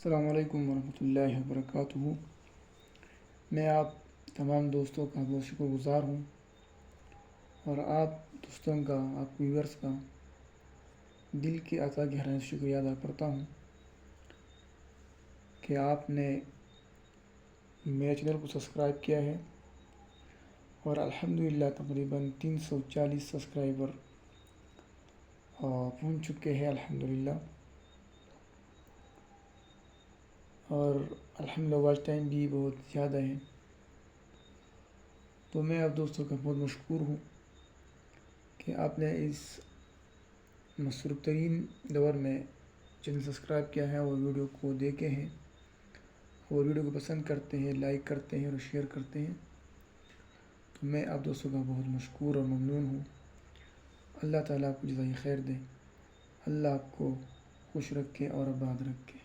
السلام علیکم ورحمۃ اللہ وبرکاتہ۔ میں آپ تمام دوستوں کا بہت شکر گزار ہوں اور آپ دوستوں کا، آپ ویورز کا دل کی عطا گہرائیوں سے شکریہ ادا کرتا ہوں کہ آپ نے میرے چینل کو سبسکرائب کیا ہے اور الحمدللہ تقریباً 340 سبسکرائبر پہنچ چکے ہیں الحمدللہ، اور الحمدللہ واچ ٹائم بھی بہت زیادہ ہے۔ تو میں آپ دوستوں کا بہت مشکور ہوں کہ آپ نے اس مصروف ترین دور میں چینل سبسکرائب کیا ہے اور ویڈیو کو دیکھے ہیں اور ویڈیو کو پسند کرتے ہیں، لائک کرتے ہیں اور شیئر کرتے ہیں۔ تو میں آپ دوستوں کا بہت مشکور اور ممنون ہوں۔ اللہ تعالیٰ آپ کو جزائے خیر دے، اللہ آپ کو خوش رکھے اور آباد رکھے۔